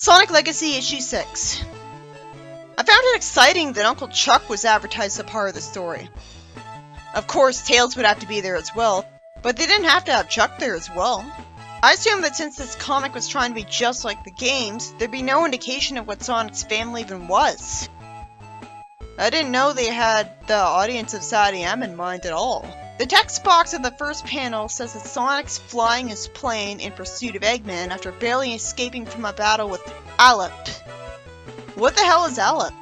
Sonic Legacy Issue 6. I found it exciting that Uncle Chuck was advertised as a part of the story. Of course, Tails would have to be there as well, but they didn't have to have Chuck there as well. I assumed that since this comic was trying to be just like the games, there'd be no indication of what Sonic's family even was. I didn't know they had the audience of Saturday M in mind at all. The text box of the first panel says that Sonic's flying his plane in pursuit of Eggman after barely escaping from a battle with Alep. What the hell is Alep?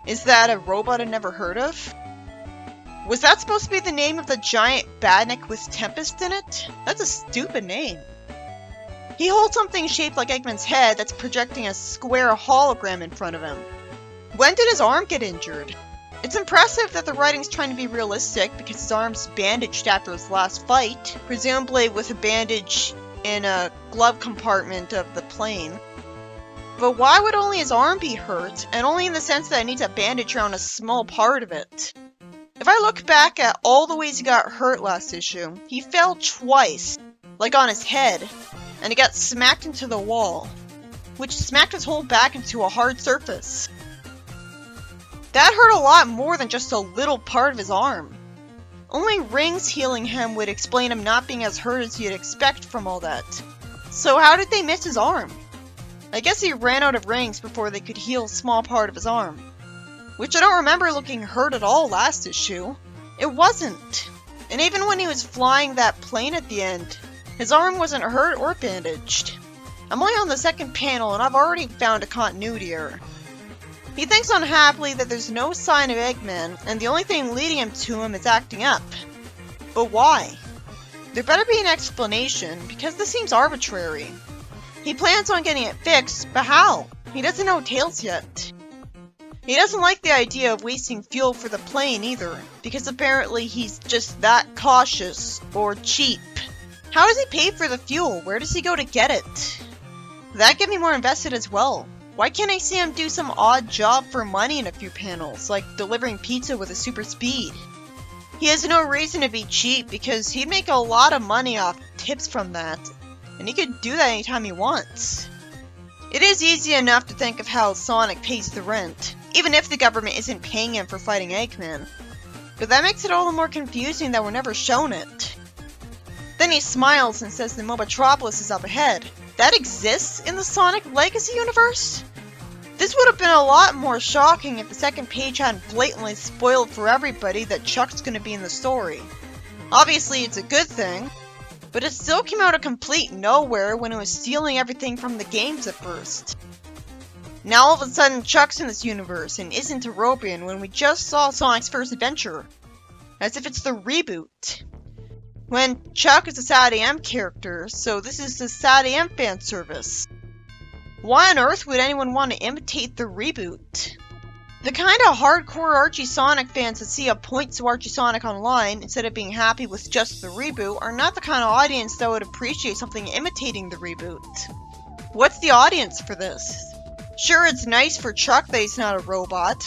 Is that a robot I've never heard of? Was that supposed to be the name of the giant badnik with Tempest in it? That's a stupid name. He holds something shaped like Eggman's head that's projecting a square hologram in front of him. When did his arm get injured? It's impressive that the writing's trying to be realistic because his arm's bandaged after his last fight, presumably with a bandage in a glove compartment of the plane. But why would only his arm be hurt, and only in the sense that it needs a bandage around a small part of it? If I look back at all the ways he got hurt last issue, he fell twice, like on his head, and he got smacked into the wall, which smacked his whole back into a hard surface. That hurt a lot more than just a little part of his arm. Only rings healing him would explain him not being as hurt as you'd expect from all that. So how did they miss his arm? I guess he ran out of rings before they could heal a small part of his arm. Which I don't remember looking hurt at all last issue. It wasn't. And even when he was flying that plane at the end, his arm wasn't hurt or bandaged. I'm only on the second panel and I've already found a continuity error. He thinks unhappily that there's no sign of Eggman, and the only thing leading him to him is acting up. But why? There better be an explanation, because this seems arbitrary. He plans on getting it fixed, but how? He doesn't know Tails yet. He doesn't like the idea of wasting fuel for the plane either, because apparently he's just that cautious, or cheap. How does he pay for the fuel? Where does he go to get it? That get me more invested as well. Why can't I see him do some odd job for money in a few panels, like delivering pizza with a super speed? He has no reason to be cheap because he'd make a lot of money off tips from that, and he could do that anytime he wants. It is easy enough to think of how Sonic pays the rent, even if the government isn't paying him for fighting Eggman. But that makes it all the more confusing that we're never shown it. Then he smiles and says the Mobotropolis is up ahead. That exists in the Sonic Legacy universe? This would have been a lot more shocking if the second page hadn't blatantly spoiled for everybody that Chuck's gonna be in the story. Obviously it's a good thing, but it still came out of complete nowhere when it was stealing everything from the games at first. Now all of a sudden Chuck's in this universe and isn't a Robian when we just saw Sonic's first adventure. As if it's the reboot. When Chuck is a Saturday M character, so this is the Saturday M fan service. Why on earth would anyone want to imitate the reboot? The kind of hardcore Archie Sonic fans that see a point to Archie Sonic online instead of being happy with just the reboot are not the kind of audience that would appreciate something imitating the reboot. What's the audience for this? Sure, it's nice for Chuck that he's not a robot,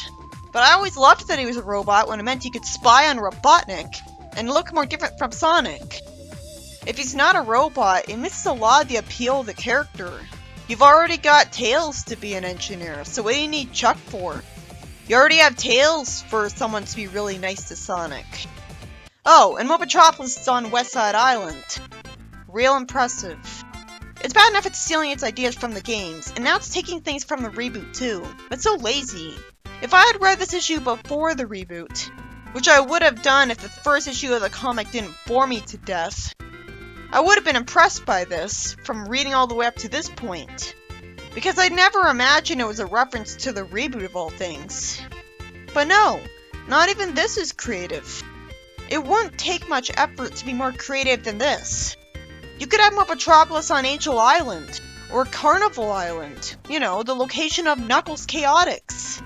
but I always loved that he was a robot when it meant he could spy on Robotnik and look more different from Sonic. If he's not a robot, it misses a lot of the appeal of the character. You've already got Tails to be an engineer, so what do you need Chuck for? You already have Tails for someone to be really nice to Sonic. Oh, and Mobotropolis is on West Side Island. Real impressive. It's bad enough it's stealing its ideas from the games, and now it's taking things from the reboot too. It's so lazy. If I had read this issue before the reboot, which I would have done if the first issue of the comic didn't bore me to death, I would have been impressed by this, from reading all the way up to this point. Because I'd never imagined it was a reference to the reboot of all things. But no, not even this is creative. It wouldn't take much effort to be more creative than this. You could have Mobotropolis on Angel Island, or Carnival Island, you know, the location of Knuckles Chaotix.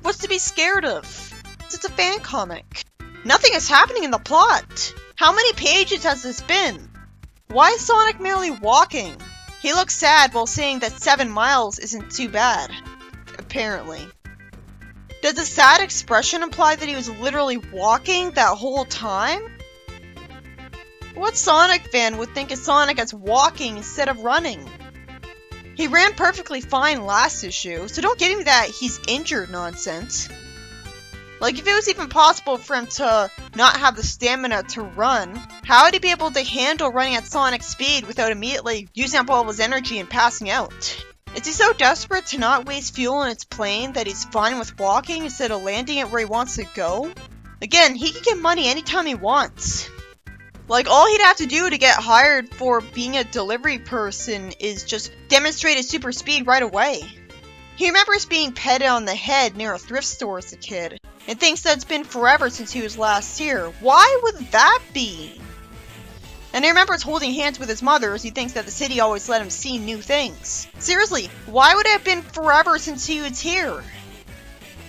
What's to be scared of? It's a fan comic. Nothing is happening in the plot. How many pages has this been? Why is Sonic merely walking? He looks sad while saying that 7 miles isn't too bad. Apparently. Does the sad expression imply that he was literally walking that whole time? What Sonic fan would think of Sonic as walking instead of running? He ran perfectly fine last issue, so don't give me that he's injured nonsense. Like, if it was even possible for him to not have the stamina to run, how would he be able to handle running at Sonic speed without immediately using up all of his energy and passing out? Is he so desperate to not waste fuel in its plane that he's fine with walking instead of landing it where he wants to go? Again, he can get money anytime he wants. Like, all he'd have to do to get hired for being a delivery person is just demonstrate his super speed right away. He remembers being petted on the head near a thrift store as a kid, and thinks that it's been forever since he was last here. Why would that be? And he remembers holding hands with his mother as he thinks that the city always let him see new things. Seriously, why would it have been forever since he was here?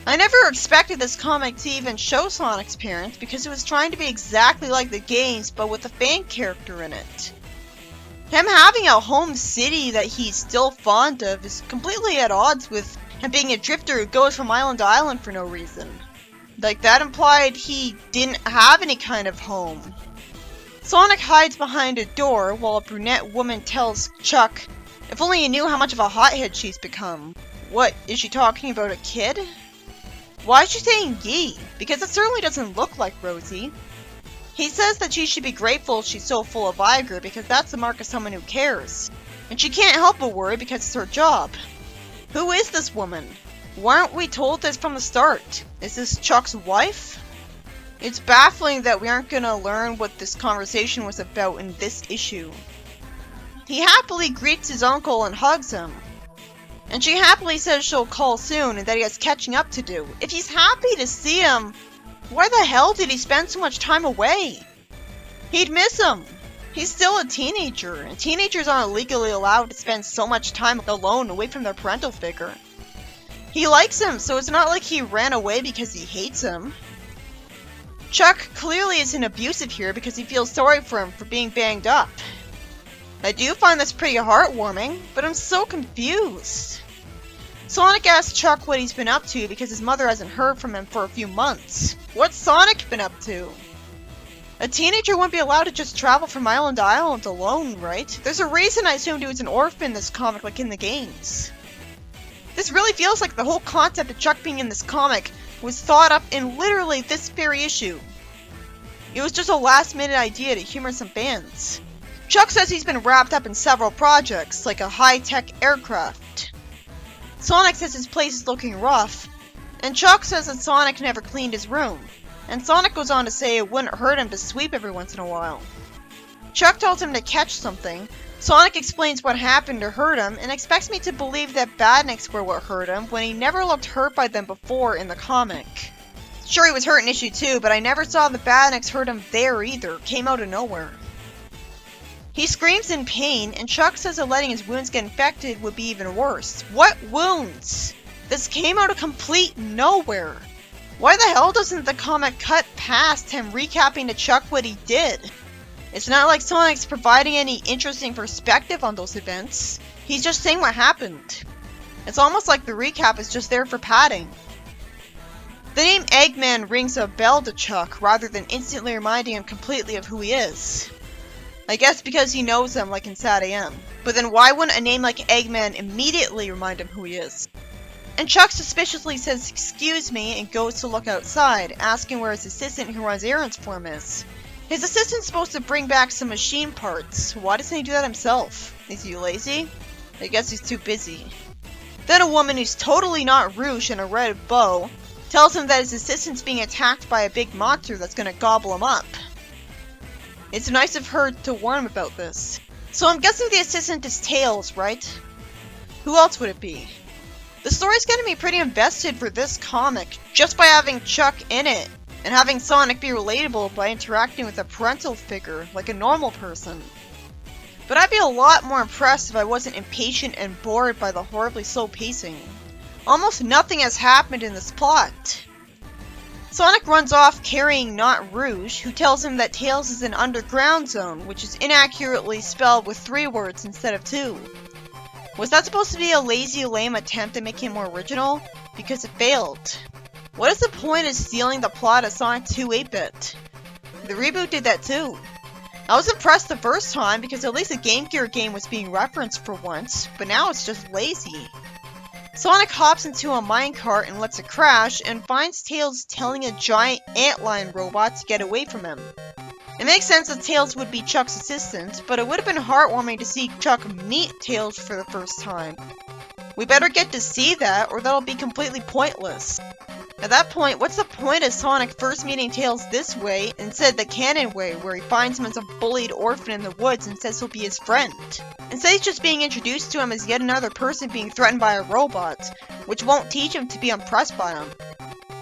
I never expected this comic to even show Sonic's parents because it was trying to be exactly like the games but with a fan character in it. Him having a home city that he's still fond of is completely at odds with him being a drifter who goes from island to island for no reason. Like, that implied he didn't have any kind of home. Sonic hides behind a door while a brunette woman tells Chuck, if only he knew how much of a hothead she's become. What, is she talking about a kid? Why is she saying ye? Because it certainly doesn't look like Rosie. He says that she should be grateful she's so full of vigor because that's the mark of someone who cares. And she can't help but worry because it's her job. Who is this woman? Why aren't we told this from the start? Is this Chuck's wife? It's baffling that we aren't gonna learn what this conversation was about in this issue. He happily greets his uncle and hugs him. And she happily says she'll call soon and that he has catching up to do. If he's happy to see him, why the hell did he spend so much time away? He'd miss him. He's still a teenager, and teenagers aren't legally allowed to spend so much time alone away from their parental figure. He likes him, so it's not like he ran away because he hates him. Chuck clearly isn't abusive here because he feels sorry for him for being banged up. I do find this pretty heartwarming, but I'm so confused. Sonic asks Chuck what he's been up to because his mother hasn't heard from him for a few months. What's Sonic been up to? A teenager wouldn't be allowed to just travel from island to island alone, right? There's a reason I assumed he was an orphan in this comic like in the games. This really feels like the whole concept of Chuck being in this comic was thought up in literally this very issue. It was just a last-minute idea to humor some fans. Chuck says he's been wrapped up in several projects, like a high-tech aircraft. Sonic says his place is looking rough, and Chuck says that Sonic never cleaned his room, and Sonic goes on to say it wouldn't hurt him to sweep every once in a while. Chuck tells him to catch something. Sonic explains what happened to hurt him, and expects me to believe that badniks were what hurt him, when he never looked hurt by them before in the comic. Sure, he was hurt in issue 2, but I never saw the badniks hurt him there either. Came out of nowhere. He screams in pain, and Chuck says that letting his wounds get infected would be even worse. What wounds? This came out of complete nowhere. Why the hell doesn't the comic cut past him recapping to Chuck what he did? It's not like Sonic's providing any interesting perspective on those events. He's just saying what happened. It's almost like the recap is just there for padding. The name Eggman rings a bell to Chuck rather than instantly reminding him completely of who he is. I guess because he knows him like in Sad AM. But then why wouldn't a name like Eggman immediately remind him who he is? And Chuck suspiciously says excuse me and goes to look outside, asking where his assistant who runs errands for him is. His assistant's supposed to bring back some machine parts. Why doesn't he do that himself? Is he lazy? I guess he's too busy. Then a woman who's totally not Rouge and a red bow tells him that his assistant's being attacked by a big monster that's gonna gobble him up. It's nice of her to warn him about this. So I'm guessing the assistant is Tails, right? Who else would it be? The story's getting me pretty invested for this comic just by having Chuck in it. And having Sonic be relatable by interacting with a parental figure, like a normal person. But I'd be a lot more impressed if I wasn't impatient and bored by the horribly slow pacing. Almost nothing has happened in this plot. Sonic runs off carrying Not Rouge, who tells him that Tails is an underground zone, which is inaccurately spelled with 3 words instead of 2. Was that supposed to be a lazy, lame attempt at making it more original? Because it failed. What is the point of stealing the plot of Sonic 2 8-bit? The reboot did that too. I was impressed the first time because at least the Game Gear game was being referenced for once, but now it's just lazy. Sonic hops into a minecart and lets it crash, and finds Tails telling a giant antlion robot to get away from him. It makes sense that Tails would be Chuck's assistant, but it would have been heartwarming to see Chuck meet Tails for the first time. We better get to see that, or that'll be completely pointless. At that point, what's the point of Sonic first meeting Tails this way, instead the canon way, where he finds him as a bullied orphan in the woods and says he'll be his friend? Instead he's just being introduced to him as yet another person being threatened by a robot, which won't teach him to be impressed by him.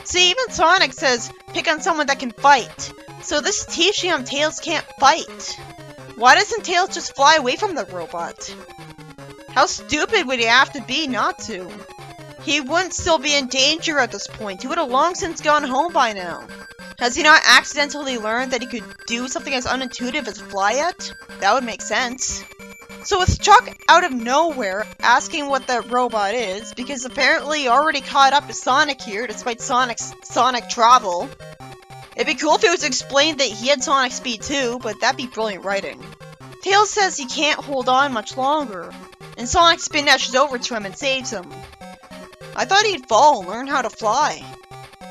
See, even Sonic says, pick on someone that can fight. So this is teaching him Tails can't fight. Why doesn't Tails just fly away from the robot? How stupid would he have to be not to? He wouldn't still be in danger at this point. He would have long since gone home by now. Has he not accidentally learned that he could do something as unintuitive as fly yet? That would make sense. So with Chuck out of nowhere asking what that robot is, because apparently he already caught up to Sonic here despite Sonic's Sonic travel. It'd be cool if it was explained that he had Sonic speed too, but that'd be brilliant writing. Tails says he can't hold on much longer, and Sonic spin dashes over to him and saves him. I thought he'd fall and learn how to fly.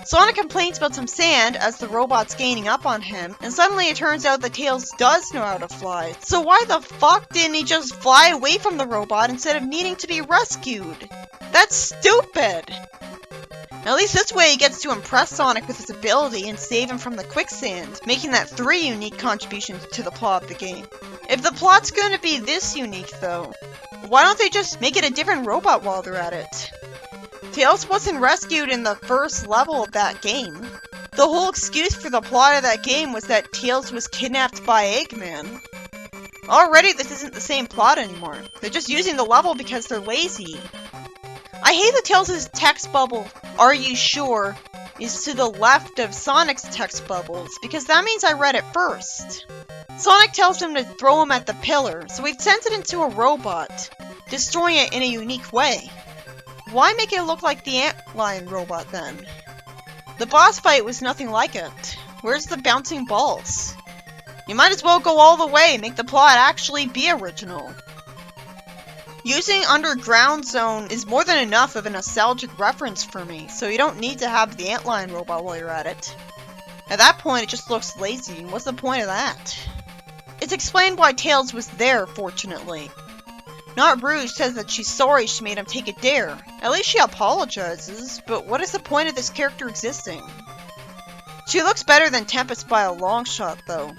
Sonic complains about some sand as the robot's gaining up on him, and suddenly it turns out that Tails does know how to fly. So why the fuck didn't he just fly away from the robot instead of needing to be rescued? That's stupid! At least this way he gets to impress Sonic with his ability and save him from the quicksand, making that 3 unique contributions to the plot of the game. If the plot's gonna be this unique though, why don't they just make it a different robot while they're at it? Tails wasn't rescued in the first level of that game. The whole excuse for the plot of that game was that Tails was kidnapped by Eggman. Already this isn't the same plot anymore. They're just using the level because they're lazy. I hate that Tails' text bubble, "Are you sure?" is to the left of Sonic's text bubbles, because that means I read it first. Sonic tells him to throw him at the pillar, so we've sent it into a robot, destroying it in a unique way. Why make it look like the antlion robot then? The boss fight was nothing like it. Where's the bouncing balls? You might as well go all the way and make the plot actually be original. Using Underground Zone is more than enough of a nostalgic reference for me, so you don't need to have the antlion robot while you're at it. At that point it just looks lazy, and what's the point of that? It's explained why Tails was there, fortunately. Not Rouge says that she's sorry she made him take a dare. At least she apologizes, but what is the point of this character existing? She looks better than Tempest by a long shot, though.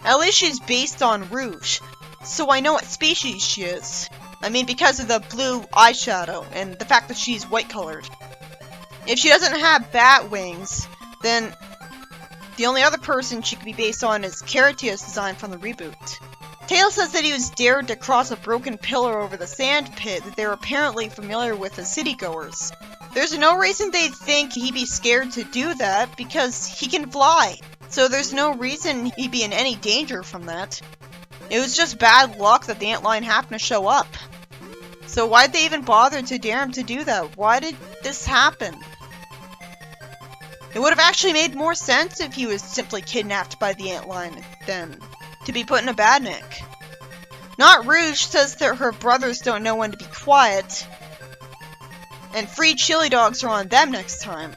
At least she's based on Rouge, so I know what species she is. I mean, because of the blue eyeshadow, and the fact that she's white-colored. If she doesn't have bat wings, then the only other person she could be based on is Caratia's design from the reboot. Tails says that he was dared to cross a broken pillar over the sand pit that they're apparently familiar with as citygoers. There's no reason they'd think he'd be scared to do that, because he can fly. So there's no reason he'd be in any danger from that. It was just bad luck that the antlion happened to show up. So why'd they even bother to dare him to do that? Why did this happen? It would have actually made more sense if he was simply kidnapped by the antlion than to be put in a bad nick. Not Rouge says that her brothers don't know when to be quiet, and free chili dogs are on them next time.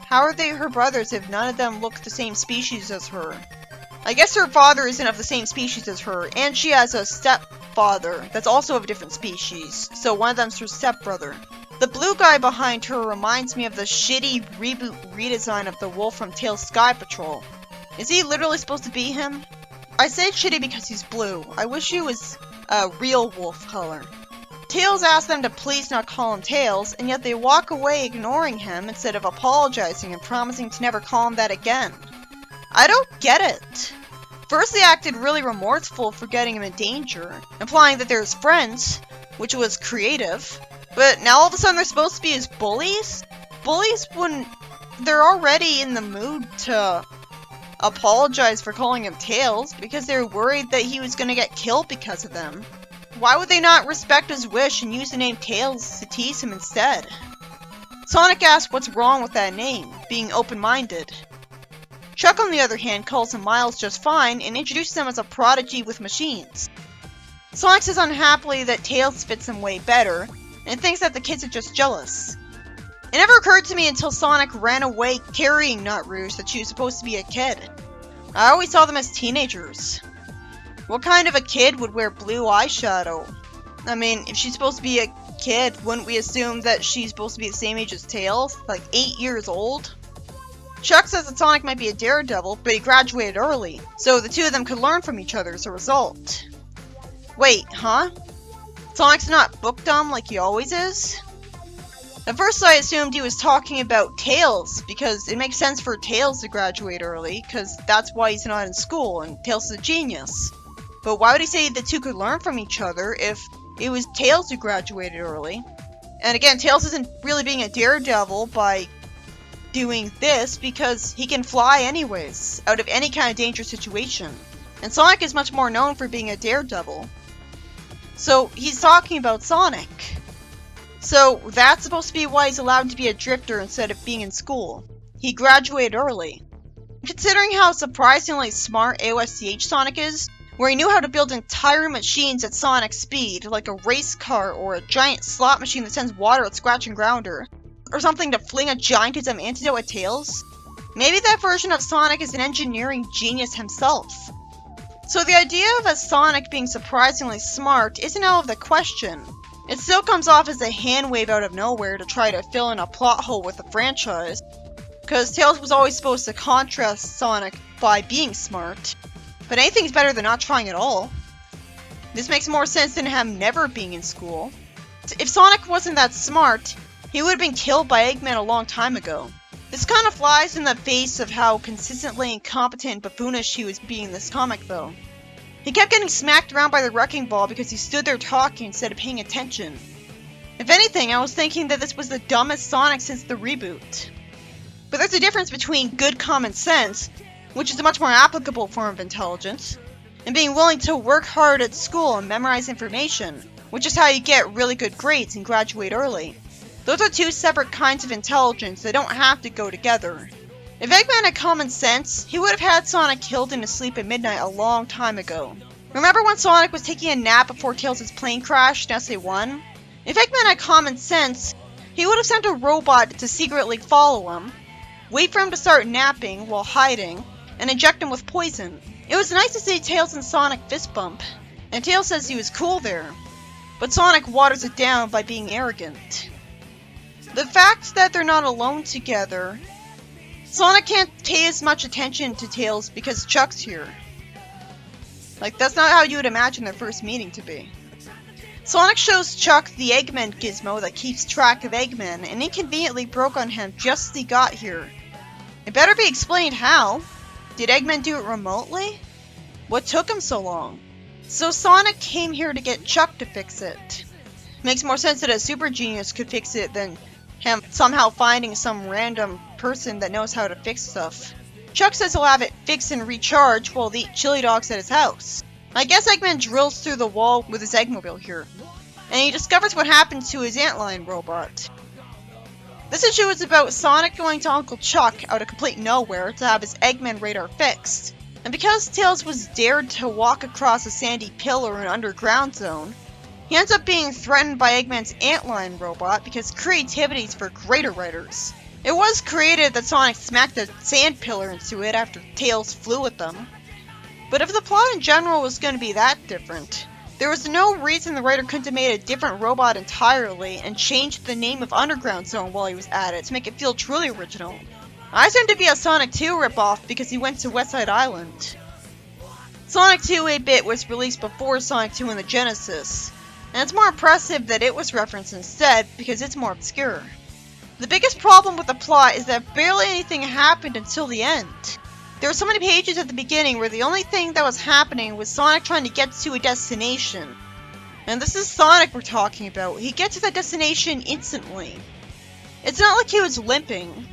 How are they her brothers if none of them look the same species as her? I guess her father isn't of the same species as her, and she has a stepfather that's also of a different species, so one of them's her stepbrother. The blue guy behind her reminds me of the shitty reboot redesign of the wolf from Tails Sky Patrol. Is he literally supposed to be him? I say shitty because he's blue. I wish he was a real wolf color. Tails asks them to please not call him Tails, and yet they walk away ignoring him instead of apologizing and promising to never call him that again. I don't get it. First they acted really remorseful for getting him in danger, implying that they're his friends, which was creative, but now all of a sudden they're supposed to be his bullies? Bullies wouldn't... They're already in the mood to apologize for calling him Tails because they're worried that he was gonna get killed because of them. Why would they not respect his wish and use the name Tails to tease him instead? Sonic asks what's wrong with that name, being open-minded. Chuck, on the other hand, calls him Miles just fine and introduces him as a prodigy with machines. Sonic says unhappily that Tails fits him way better, and thinks that the kids are just jealous. It never occurred to me until Sonic ran away carrying Nut Rouge that she was supposed to be a kid. I always saw them as teenagers. What kind of a kid would wear blue eyeshadow? I mean, if she's supposed to be a kid, wouldn't we assume that she's supposed to be the same age as Tails? Like 8 years old? Chuck says that Sonic might be a daredevil, but he graduated early, so the two of them could learn from each other as a result. Wait, huh? Sonic's not book dumb like he always is? At first I assumed he was talking about Tails, because it makes sense for Tails to graduate early, because that's why he's not in school, and Tails is a genius. But why would he say the two could learn from each other if it was Tails who graduated early? And again, Tails isn't really being a daredevil by doing this, because he can fly anyways, out of any kind of dangerous situation. And Sonic is much more known for being a daredevil. So he's talking about Sonic. So that's supposed to be why he's allowed to be a drifter instead of being in school. He graduated early. Considering how surprisingly smart AOSCH Sonic is, where he knew how to build entire machines at Sonic speed, like a race car or a giant slot machine that sends water at Scratch and Grounder, or something to fling a giantism antidote at Tails, maybe that version of Sonic is an engineering genius himself. So the idea of a Sonic being surprisingly smart isn't out of the question. It still comes off as a hand wave out of nowhere to try to fill in a plot hole with the franchise, because Tails was always supposed to contrast Sonic by being smart. But anything's better than not trying at all. This makes more sense than him never being in school. If Sonic wasn't that smart, he would have been killed by Eggman a long time ago. This kind of flies in the face of how consistently incompetent and buffoonish he was being in this comic though. He kept getting smacked around by the wrecking ball because he stood there talking instead of paying attention. If anything, I was thinking that this was the dumbest Sonic since the reboot. But there's a difference between good common sense, which is a much more applicable form of intelligence, and being willing to work hard at school and memorize information, which is how you get really good grades and graduate early. Those are two separate kinds of intelligence that don't have to go together. If Eggman had common sense, he would have had Sonic killed in his sleep at midnight a long time ago. Remember when Sonic was taking a nap before Tails' plane crashed in SA1? If Eggman had common sense, he would have sent a robot to secretly follow him, wait for him to start napping while hiding, and inject him with poison. It was nice to see Tails and Sonic fist bump, and Tails says he was cool there, but Sonic waters it down by being arrogant. The fact that they're not alone together, Sonic can't pay as much attention to Tails because Chuck's here. Like, that's not how you would imagine their first meeting to be. Sonic shows Chuck the Eggman gizmo that keeps track of Eggman, and inconveniently broke on him just as he got here. It better be explained how. Did Eggman do it remotely? What took him so long? So Sonic came here to get Chuck to fix it. Makes more sense that a super genius could fix it than him somehow finding some random person that knows how to fix stuff. Chuck says he'll have it fixed and recharged while they eat chili dogs at his house. I guess Eggman drills through the wall with his Eggmobile here, and he discovers what happened to his antlion robot. This issue is about Sonic going to Uncle Chuck out of complete nowhere to have his Eggman radar fixed. And because Tails was dared to walk across a sandy pillar in an underground zone, he ends up being threatened by Eggman's antlion robot because creativity is for greater writers. It was created that Sonic smacked a sand pillar into it after Tails flew at them. But if the plot in general was going to be that different, there was no reason the writer couldn't have made a different robot entirely and changed the name of Underground Zone while he was at it to make it feel truly original. I assumed to be a Sonic 2 ripoff because he went to Westside Island. Sonic 2 8-bit was released before Sonic 2 in the Genesis, and it's more impressive that it was referenced instead because it's more obscure. The biggest problem with the plot is that barely anything happened until the end. There were so many pages at the beginning where the only thing that was happening was Sonic trying to get to a destination. And this is Sonic we're talking about. He gets to that destination instantly. It's not like he was limping.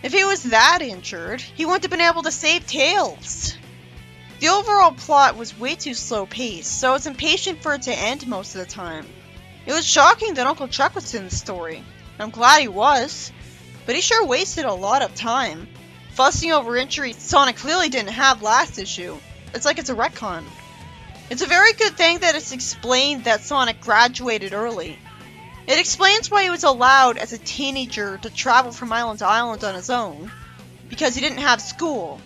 If he was that injured, he wouldn't have been able to save Tails. The overall plot was way too slow paced, so I was impatient for it to end most of the time. It was shocking that Uncle Chuck was in the story. I'm glad he was, but he sure wasted a lot of time. fussing over injuries Sonic clearly didn't have last issue. It's like it's a retcon. It's a very good thing that it's explained that Sonic graduated early. It explains why he was allowed as a teenager to travel from island to island on his own, because he didn't have school.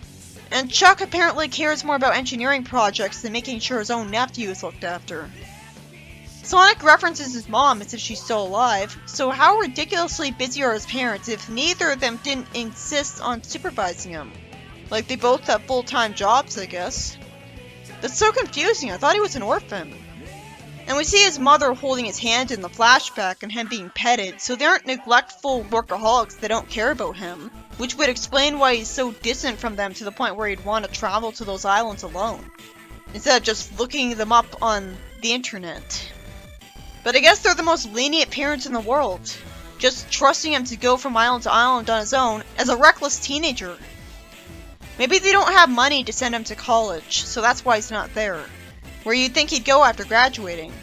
And Chuck apparently cares more about engineering projects than making sure his own nephew is looked after. Sonic references his mom as if she's still alive, so how ridiculously busy are his parents if neither of them didn't insist on supervising him? Like, they both have full-time jobs, I guess. That's so confusing, I thought he was an orphan. And we see his mother holding his hand in the flashback and him being petted, so they aren't neglectful workaholics that don't care about him, which would explain why he's so distant from them to the point where he'd want to travel to those islands alone, instead of just looking them up on the internet. But I guess they're the most lenient parents in the world, just trusting him to go from island to island on his own as a reckless teenager. Maybe they don't have money to send him to college, so that's why he's not there, where you'd think he'd go after graduating.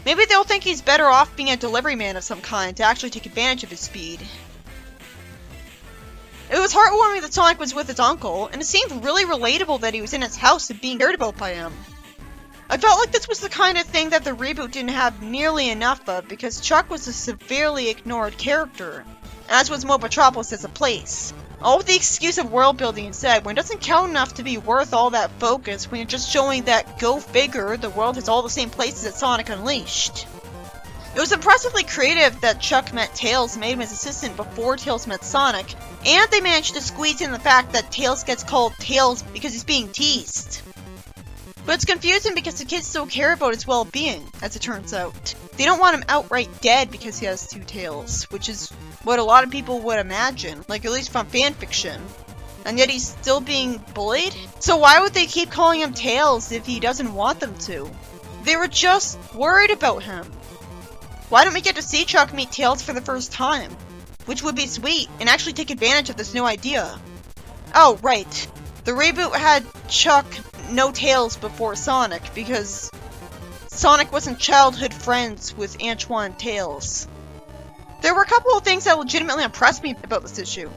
Maybe they'll think he's better off being a delivery man of some kind to actually take advantage of his speed. It was heartwarming that Sonic was with his uncle, and it seemed really relatable that he was in his house and being cared about by him. I felt like this was the kind of thing that the reboot didn't have nearly enough of because Chuck was a severely ignored character, as was Mobotropolis as a place. All with the excuse of world building instead, when it doesn't count enough to be worth all that focus when you're just showing that, go figure, the world has all the same places that Sonic Unleashed. It was impressively creative that Chuck met Tails and made him his assistant before Tails met Sonic, and they managed to squeeze in the fact that Tails gets called Tails because he's being teased. But it's confusing because the kids still care about his well-being, as it turns out. They don't want him outright dead because he has two tails, which is what a lot of people would imagine, like at least from fanfiction. And yet he's still being bullied? So why would they keep calling him Tails if he doesn't want them to? They were just worried about him. Why don't we get to see Chuck meet Tails for the first time? Which would be sweet, and actually take advantage of this new idea. Oh, right. The reboot had Chuck know Tails before Sonic, because Sonic wasn't childhood friends with Antoine Tails. There were a couple of things that legitimately impressed me about this issue.